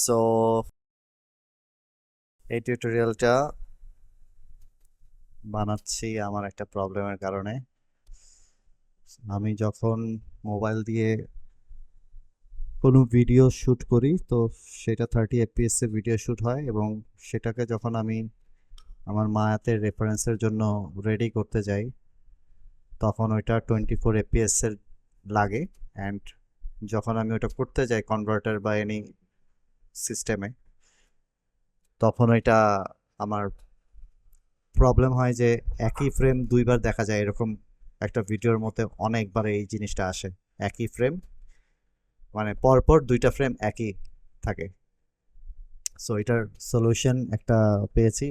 So এই টিউটোরিয়ালটা বানাচ্ছি আমার একটা প্রবলেমের কারণে। আমি যখন মোবাইল দিয়ে কোনো ভিডিও শ্যুট করি তো সেটা 30 fps এর ভিডিও শ্যুট হয়, এবং সেটাকে যখন আমি আমার মায়াতের রেফারেন্সের জন্য রেডি করতে যাই তখন ওইটা 24 fps এর লাগে। অ্যান্ড যখন আমি ওটা করতে যাই কনভার্টার বা এনি সিস্টেমে, তখন ওইটা আমার প্রবলেম হয় যে একই ফ্রেম দুইবার দেখা যায়, এরকম একটা ভিডিওর মধ্যে অনেকবার এই জিনিসটা আসে। একই ফ্রেম মানে পরপর দুইটা ফ্রেম একই থাকে। সো এটার সলিউশন একটা পেয়েছি,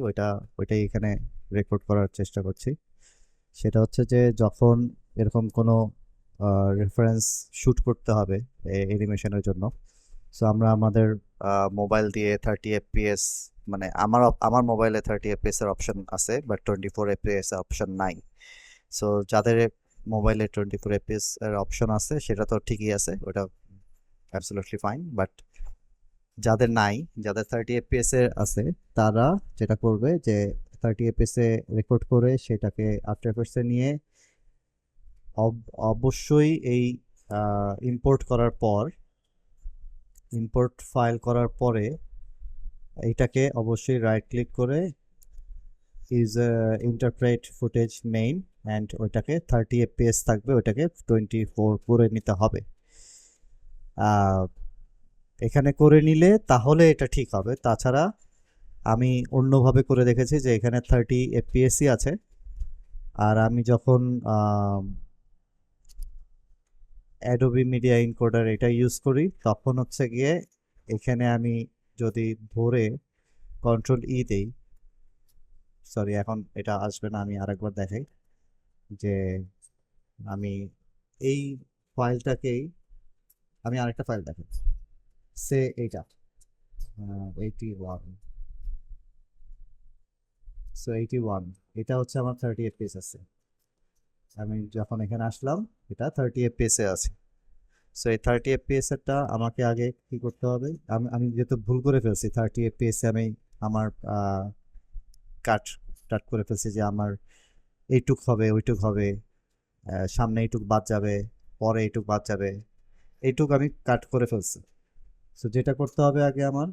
ওইটাই এখানে রেকর্ড করার চেষ্টা করছি। সেটা হচ্ছে যে যখন এরকম কোনো রেফারেন্স শ্যুট করতে হবে অ্যানিমেশনের জন্য, সো আমরা আমাদের মোবাইল দিয়ে 30 fps, মানে আমার মোবাইলে 30 fps এর অপশন আছে বাট 24 fps এর অপশন নাই। সো যাদের মোবাইলে 24 fps এর অপশন আছে সেটা তো ঠিকই আছে, ওটা অ্যাবসলিউটলি ফাইন। বাট যাদের নাই, যাদের 30 fps এর আছে, তারা যেটা করবে যে 30 fps এ রেকর্ড করে সেটাকে আফটার এফেক্টসে নিয়ে অবশ্যই এই ইম্পোর্ট করার পর, ইম্পোর্ট ফাইল করার পরে এইটাকে অবশ্যই রাইট ক্লিক করে is interpret footage main, and ওইটাকে 30 fps থাকবে, ওইটাকে 24 করে নিতে হবে। এখানে করে নিলে তাহলে এটা ঠিক হবে। তাছাড়া আমি অন্যভাবে করে দেখেছি যে এখানে 30 fps আছে, আর আমি যখন অ্যাডোবি মিডিয়া এনকোডার এটা ইউজ করি তখন হচ্ছে গিয়ে এখানে আমি যদি ধরে কন্ট্রোল ই দেই, সরি এখন এটা আসবে না, আমি আরেকবার দেখাই যে আমি এই ফাইলটাকেই, আমি আরেকটা ফাইল দেখাই, সে এইটা 81, সো 81 এটা হচ্ছে আমার 30 fps আছে। আমি যখন এখানে আসলাম এটা 30 fps এ আছে। সো এই 30 fps এরটা আমাকে আগে কি করতে হবে, আমি আমি যেহেতু ভুল করে ফেলছি 30 fps এ আমি আমার কাট কাট করে ফেলছি যে আমার এইটুক হবে ওইটুক হবে, সামনে এইটুক বাদ যাবে, পরে এইটুক বাদ যাবে, এইটুক আমি কাট করে ফেলছি। সো যেটা করতে হবে আগে আমার,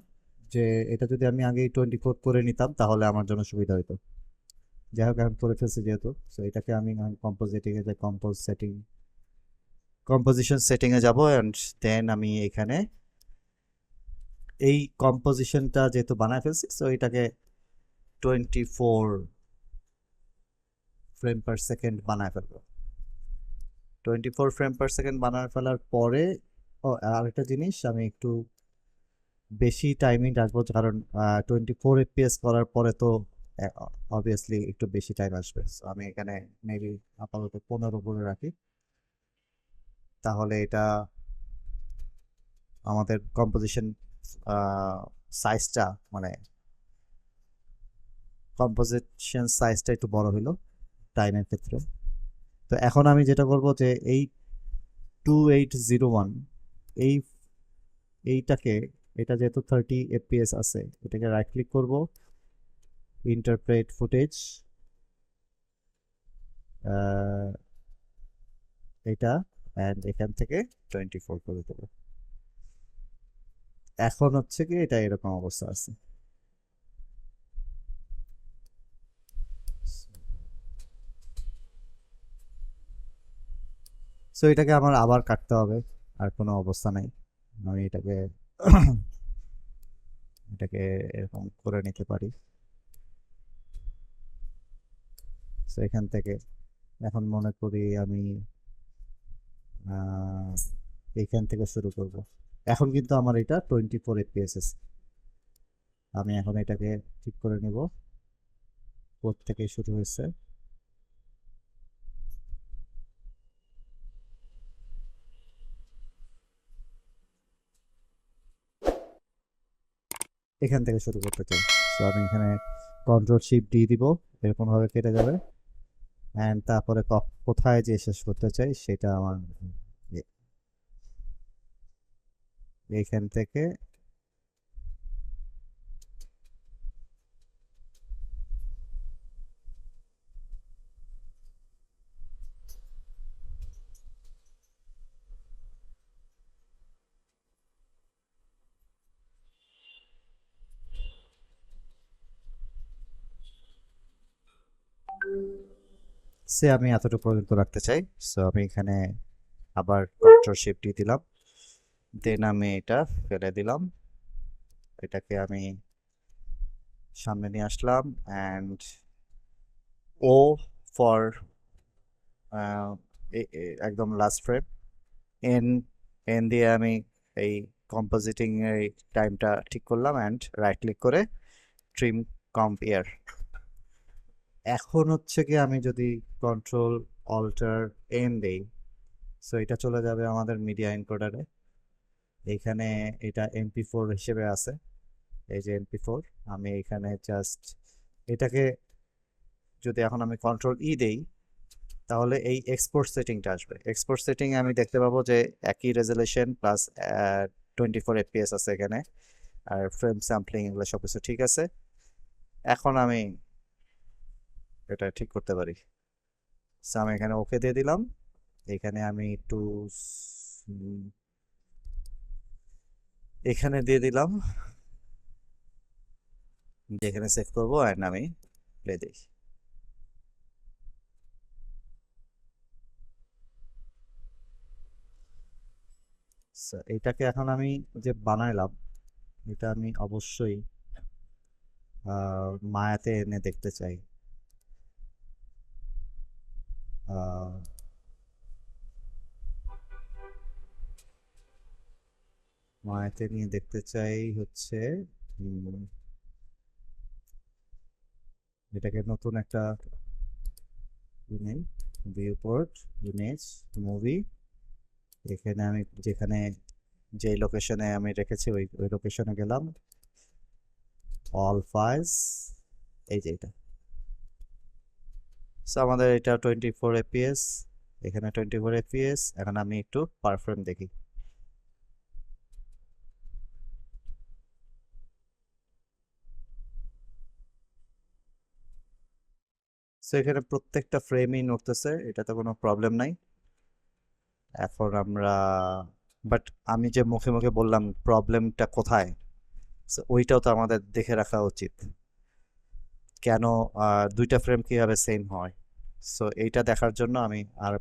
যে এটা যদি আমি আগে 24 করে নিতাম তাহলে আমার জন্য সুবিধা হতো। যাই হোক আমি করে ফেলছি যেহেতু, সো এটাকে আমি কম্পোজিটিংয়ে যে কম্পোজিশন সেটিংয়ে যাব, অ্যান্ড দেন আমি এখানে এই কম্পোজিশনটা যেহেতু বানায় ফেলছি, সো এটাকে 24 ফ্রেম পার সেকেন্ড বানায় ফেলবো। 24 ফ্রেম পার সেকেন্ড বানায় ফেলার পরে, ও আরেকটা জিনিস আমি একটু বেশি টাইমিং রাখবো, কারণ 24 fps করার পরে তো অবভিয়াসলি একটু বেশি টাইম আসবে। So আমি এখানে মেবি আপাতত 15 করে রাখি, তাহলে এটা আমাদের কম্পোজিশন সাইজটা, মানে কম্পোজিশন সাইজটা একটু বড় হলো টাইমের ক্ষেত্রে। তো এখন আমি যেটা করব যে এই 2801, এই এইটাকে, এটা যেহেতু 30 fps আছে, এটাকে রাইট ক্লিক করব, ইন্টারপ্রেট ফুটেজ, এটা, অ্যান্ড এখান থেকে 24 করে দেবো। এখন হচ্ছে কি এটা এরকম অবস্থা আছে। সো এটাকে আমার আবার কাটতে হবে, আর কোনো অবস্থা নাই। আমি এটাকে এটাকে এরকম করে নিতে পারি। সো এখান থেকে এখন মনে করি আমি এইখান থেকে শুরু করব। এখন কিন্তু আমার এটা 24 fps আছে। আমি এখন এটাকে ঠিক করে নিব, থেকে শুরু হয়েছে। এখান থেকে শুরু করতে চাই। সো আমি এখানে কন্ট্রোল-শিফট-ডি দিব, এরকম ভাবে কেটে যাবে। অ্যান্ড তারপরে কোথায় যে শেষ করতে চাই সেটা আমার এইখান থেকে সে আমি এতটুকু পর্যন্ত রাখতে চাই। সো আমি এখানে আবার কন্ট্রোল শিফট ডি দিলাম, দেন আমি এটা ফেলে দিলাম, এটাকে আমি সামনে নিয়ে আসলাম অ্যান্ড ও ফর একদম লাস্ট ফ্রেম, এন এন দিয়ে আমি এই কম্পোজিটিং এর টাইমটা ঠিক করলাম অ্যান্ড রাইট ক্লিক করে ট্রিম কম্প ইয়ার। এখন হচ্ছে কি আমি যদি কন্ট্রোল অল্টার এন দেই, সো এটা চলে যাবে আমাদের মিডিয়া এনকোডারে। এখানে এটা MP4 হিসেবে আছে, এই যে MP4। আমি এখানে জাস্ট এটাকে যদি এখন আমি কন্ট্রোল ই দেই, তাহলে এই এক্সপোর্ট সেটিংটা আসবে। এক্সপোর্ট সেটিং আমি দেখতে পাবো যে একই রেজলিউশন প্লাস 24 FPS আছে এখানে, আর ফ্রেম স্যাম্পলিং এগুলো সব কিছু ঠিক আছে। এখন আমি এটা ঠিক করতে পারি। সো আমি এখানে ওকে দিয়ে দিলাম। এখানে আমি একটু এখানে দিয়ে দিলাম, যেখানে সেভ করবো অ্যান্ড আমি প্লে দিই। এটাকে এখন আমি যে বানাইলাম, এটা আমি অবশ্যই মায়াতে এনে দেখতে চাই। মায়াতে নিয়ে দেখতে চাই হচ্ছে এটাকে নতুন একটা ভিউপোর্ট ইমেজ মুভি, এখানে আমি যেখানে যে লোকেশনে আমি রেখেছি ওই লোকেশনে গেলাম, অল ফাইলস, এই যে এটা। সো আমাদের এটা 24 FPS, এখানে 24 FPS। এখন আমি একটু পারফর্ম দেখি। সো এখানে প্রত্যেকটা ফ্রেমই নড়তেছে, এটাতে কোনো প্রবলেম নাই। এখন আমরা বাট আমি যে মুখে মুখে বললাম প্রবলেমটা কোথায়, ওইটাও তো আমাদের দেখে রাখা উচিত, কেন দুইটা ফ্রেম কিভাবে সেম হয়। সো এইটা দেখার জন্য আমি আর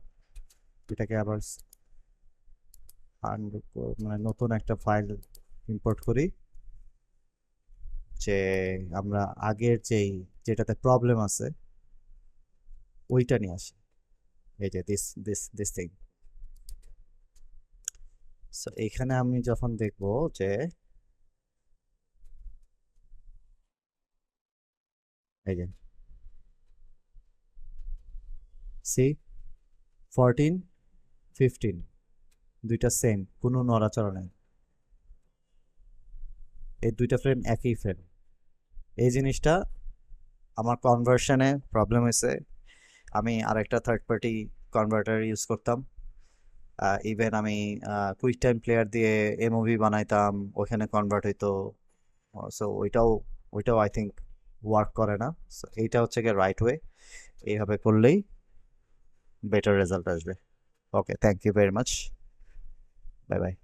এটাকে আবার মানে নতুন একটা ফাইল ইম্পোর্ট করি, যে আমরা আগের যেটাতে প্রবলেম আছে ওইটা নিয়ে আসি, এই যে দিস থিং। সো এইখানে আমি যখন দেখব যে এই যে সি 14 15 দুইটা সেম, কোনো নড়াচড়া নেই, এই দুইটা ফ্রেম একই ফ্রেম। এই জিনিসটা আমার কনভার্সনে প্রবলেম হয়েছে। আমি আরেকটা থার্ড পার্টি কনভার্টার ইউজ করতাম, ইভেন আমি কুইক টাইম প্লেয়ার দিয়ে এমওভি বানাইতাম, ওখানে কনভার্ট হইতো। সো ওইটাও আই থিঙ্ক ওয়ার্ক করে না। সো এইটা হচ্ছে গিয়ে রাইট ওয়ে, এইভাবে করলেই বেটার রেজাল্ট আসবে। Okay, thank you very much, bye by.